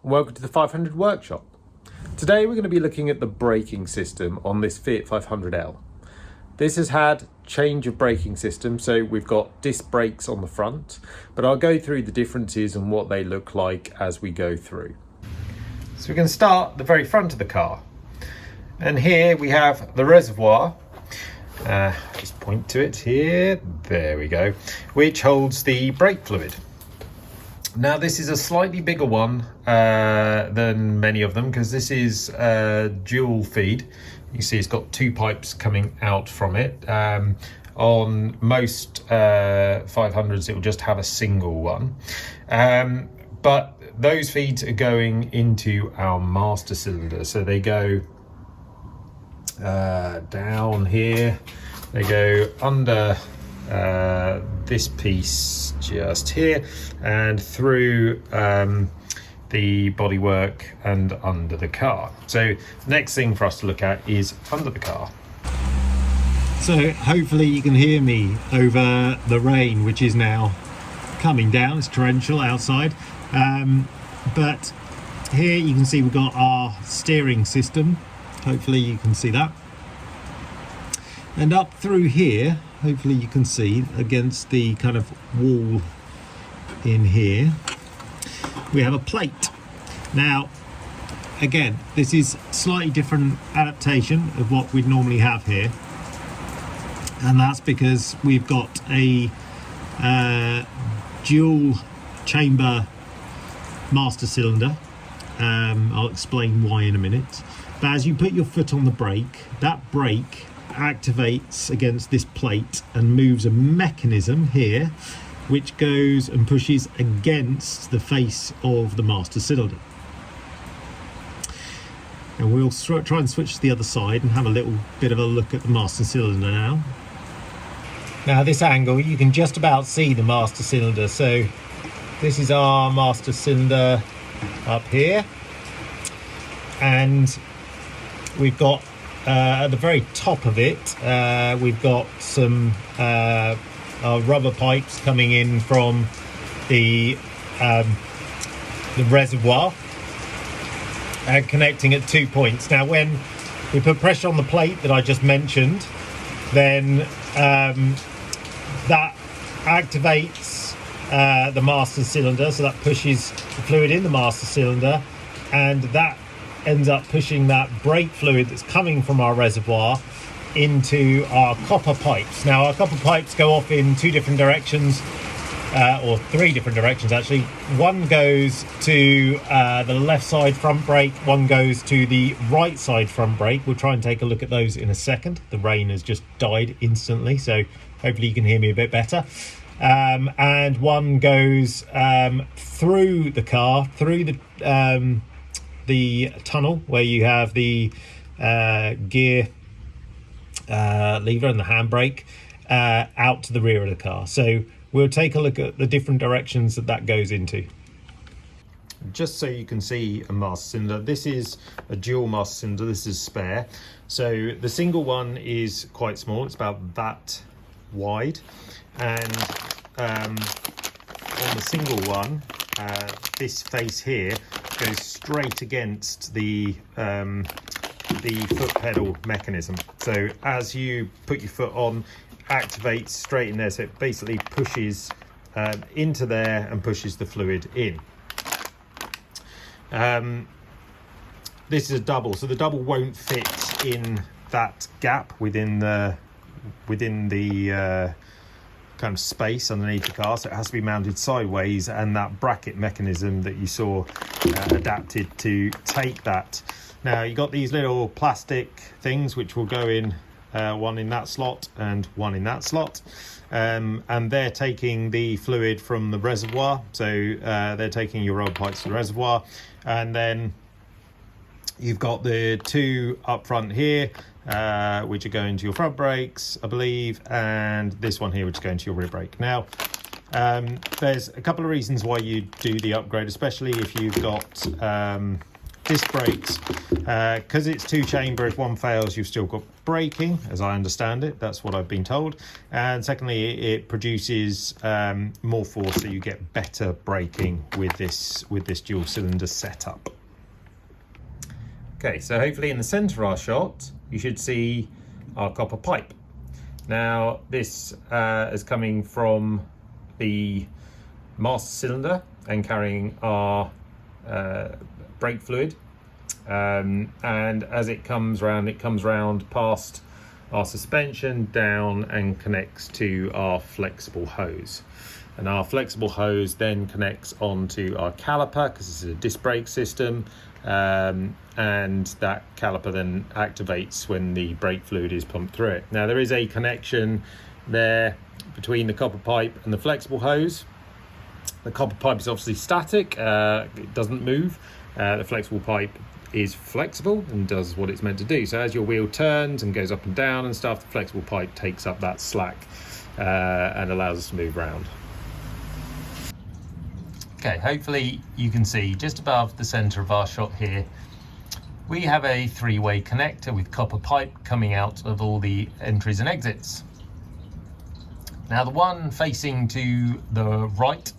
and welcome to the 500 workshop. Today we're going to be looking at the braking system on this Fiat 500L. This has had change of braking system, so we've got disc brakes on the front, but I'll go through the differences and what they look like as we go through. So we're going to start at the very front of the car, and here we have the reservoir. Just point to it here, there we go, which holds the brake fluid. Now this is a slightly bigger one than many of them because this is dual feed. You can see it's got two pipes coming out from it. On most 500s it will just have a single one. But those feeds are going into our master cylinder. So they go down here, they go under this piece just here and through the bodywork and under the car. So next thing for us to look at is under the car. So hopefully you can hear me over the rain, which is now coming down. It's torrential outside, but here you can see we've got our steering system. Hopefully you can see that, and up through here, hopefully you can see against the kind of wall in here, we have a plate. Now again, this is slightly different adaptation of what we'd normally have here, and that's because we've got a dual chamber master cylinder. I'll explain why in a minute. But as you put your foot on the brake, that brake activates against this plate and moves a mechanism here which goes and pushes against the face of the master cylinder. And we'll try and switch to the other side and have a little bit of a look at the master cylinder now. Now this angle, you can just about see the master cylinder. So this is our master cylinder up here, and we've got at the very top of it, we've got some rubber pipes coming in from the reservoir and connecting at 2 points. Now when we put pressure on the plate that I just mentioned, then that activates the master cylinder, so that pushes the fluid in the master cylinder, and that ends up pushing that brake fluid that's coming from our reservoir into our copper pipes. Now our copper pipes go off in two different directions, or three different directions actually. One goes to the left side front brake, one goes to the right side front brake. We'll try and take a look at those in a second. The rain has just died instantly, so hopefully you can hear me a bit better. And one goes through the car, through the tunnel where you have the gear lever and the handbrake, out to the rear of the car. So we'll take a look at the different directions that goes into. Just so you can see a master cylinder, this is a dual master cylinder, this is spare. So the single one is quite small, it's about that wide, and on the single one, this face here goes straight against the foot pedal mechanism. So as you put your foot on, activates straight in there, so it basically pushes into there and pushes the fluid in. This is a double, so the double won't fit in that gap within the kind of space underneath the car, so it has to be mounted sideways, and that bracket mechanism that you saw adapted to take that. Now you got these little plastic things which will go in, one in that slot and one in that slot, and they're taking the fluid from the reservoir. So they're taking your rubber pipes to the reservoir, and then you've got the two up front here, which are going to your front brakes, I believe, and this one here which is going to your rear brake. Now there's a couple of reasons why you do the upgrade, especially if you've got disc brakes, because it's two chamber, if one fails you've still got braking, as I understand it, that's what I've been told. And secondly, it produces more force, so you get better braking with this dual cylinder setup. Okay, so hopefully in the centre of our shot you should see our copper pipe. Now this is coming from the master cylinder and carrying our brake fluid, and as it comes round past our suspension down and connects to our flexible hose, and our flexible hose then connects onto our caliper, because this is a disc brake system, and that caliper then activates when the brake fluid is pumped through it. Now there is a connection there between the copper pipe and the flexible hose. The copper pipe is obviously static, it doesn't move. The flexible pipe is flexible and does what it's meant to do. So as your wheel turns and goes up and down and stuff, the flexible pipe takes up that slack and allows us to move around. Okay, hopefully you can see just above the centre of our shot here, we have a three-way connector with copper pipe coming out of all the entries and exits. Now the one facing to the right,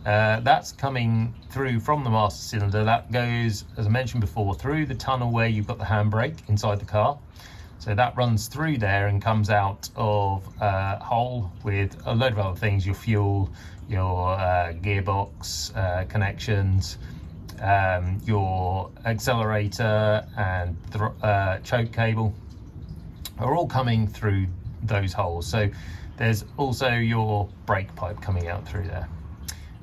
that's coming through from the master cylinder. That goes, as I mentioned before, through the tunnel where you've got the handbrake inside the car. So that runs through there and comes out of a hole with a load of other things, your fuel, your gearbox connections, your accelerator and choke cable are all coming through those holes. So there's also your brake pipe coming out through there.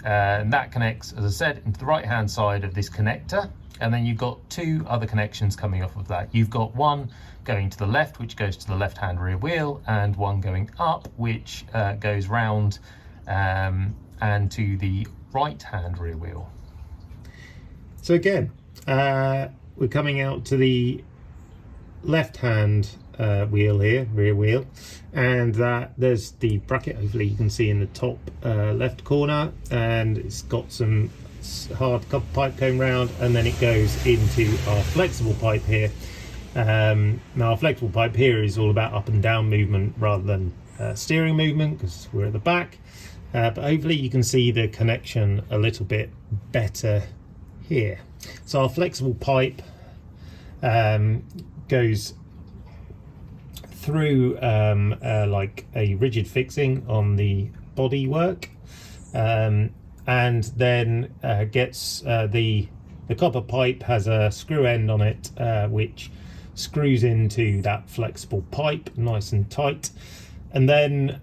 And that connects, as I said, into the right hand side of this connector, and then you've got two other connections coming off of that. You've got one going to the left, which goes to the left hand rear wheel, and one going up, which goes round and to the right hand rear wheel. So again, we're coming out to the left hand wheel here, rear wheel, and there's the bracket, hopefully you can see in the top left corner, and it's got some hard copper pipe going round, and then it goes into our flexible pipe here. Now our flexible pipe here is all about up and down movement rather than steering movement, because we're at the back, but hopefully you can see the connection a little bit better here. So our flexible pipe goes through like a rigid fixing on the body work, and then gets the copper pipe has a screw end on it, which screws into that flexible pipe nice and tight, and then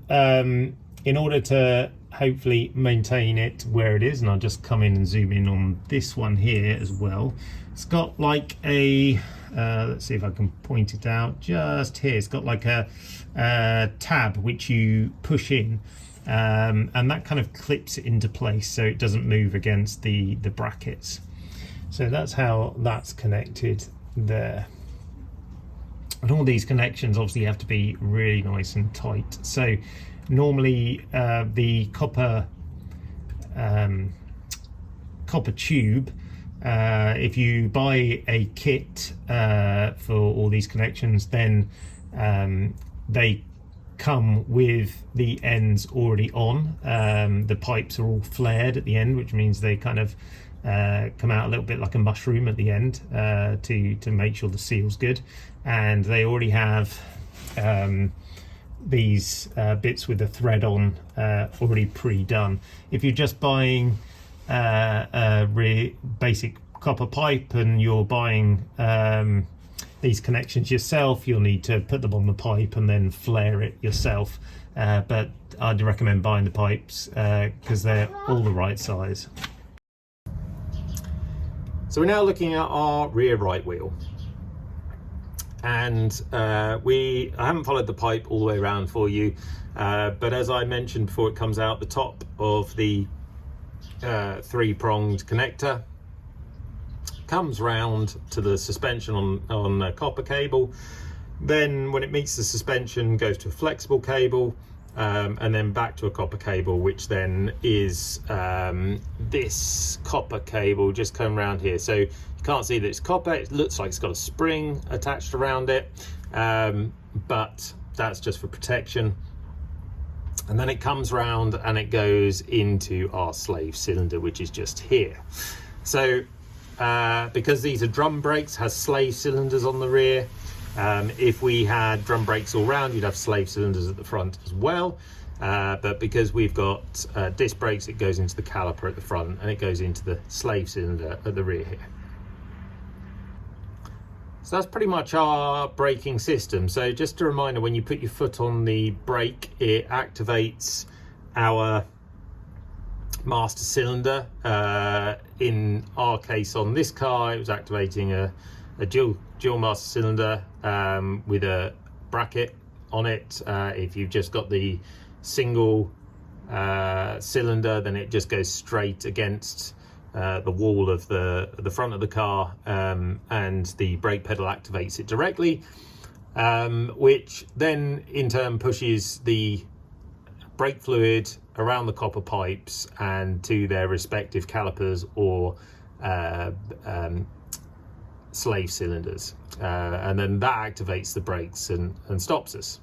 in order to hopefully maintain it where it is, and I'll just come in and zoom in on this one here as well, it's got like a let's see if I can point it out just here. It's got like a tab which you push in, and that kind of clips it into place so it doesn't move against the brackets. So that's how that's connected there. And all these connections obviously have to be really nice and tight. So normally the copper tube, if you buy a kit for all these connections, then they come with the ends already on. The pipes are all flared at the end, which means they kind of come out a little bit like a mushroom at the end, to make sure the seal's good, and they already have these bits with the thread on already pre-done. If you're just buying a basic copper pipe and you're buying these connections yourself, you'll need to put them on the pipe and then flare it yourself, but I'd recommend buying the pipes because they're all the right size. So we're now looking at our rear right wheel, and I haven't followed the pipe all the way around for you, but as I mentioned before, it comes out the top of the three-pronged connector, comes round to the suspension on a copper cable, then when it meets the suspension goes to a flexible cable, and then back to a copper cable, which then is this copper cable just coming around here. So you can't see that it's copper, it looks like it's got a spring attached around it, but that's just for protection. And then it comes round and it goes into our slave cylinder, which is just here. So because these are drum brakes, has slave cylinders on the rear. If we had drum brakes all round, you'd have slave cylinders at the front as well. But because we've got disc brakes, it goes into the caliper at the front and it goes into the slave cylinder at the rear here. So that's pretty much our braking system. So just a reminder, when you put your foot on the brake, it activates our master cylinder. In our case on this car, it was activating a dual master cylinder with a bracket on it. If you've just got the single cylinder, then it just goes straight against the wall of the front of the car, and the brake pedal activates it directly, which then in turn pushes the brake fluid around the copper pipes and to their respective calipers or slave cylinders, and then that activates the brakes and stops us.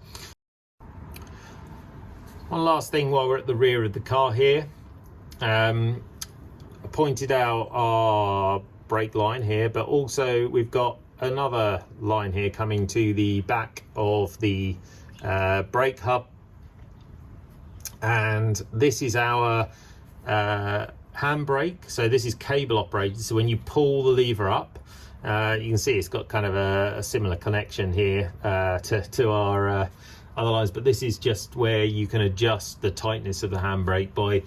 One last thing while we're at the rear of the car here, I pointed out our brake line here, but also we've got another line here coming to the back of the brake hub, and this is our handbrake. So this is cable operated, so when you pull the lever up, you can see it's got kind of a similar connection here to our other lines, but this is just where you can adjust the tightness of the handbrake by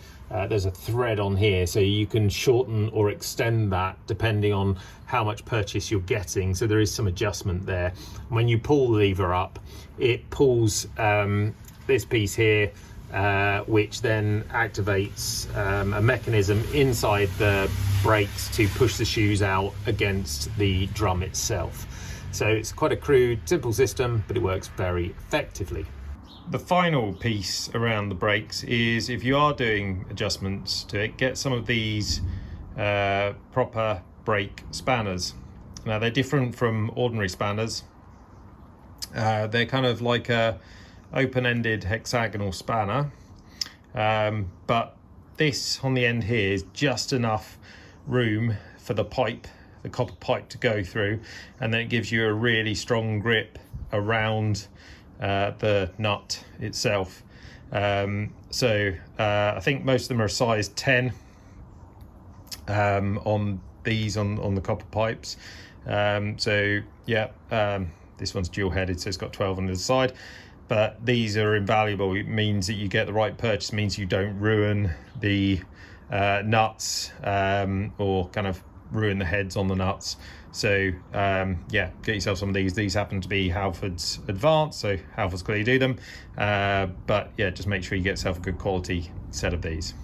there's a thread on here, so you can shorten or extend that depending on how much purchase you're getting. So there is some adjustment there. When you pull the lever up, it pulls this piece here, which then activates a mechanism inside the brakes to push the shoes out against the drum itself. So it's quite a crude, simple system, but it works very effectively. The final piece around the brakes is, if you are doing adjustments to it, get some of these proper brake spanners. Now they're different from ordinary spanners. They're kind of like a open-ended hexagonal spanner, but this on the end here is just enough room for the pipe, the copper pipe, to go through, and then it gives you a really strong grip around the nut itself. So I think most of them are size 10 on these, on the copper pipes. So yeah, this one's dual headed, so it's got 12 on the side, but these are invaluable. It means that you get the right purchase, means you don't ruin the nuts or kind of ruin the heads on the nuts. So yeah, get yourself some of these. These happen to be Halford's Advanced, so Halford's clearly do them, but yeah, just make sure you get yourself a good quality set of these.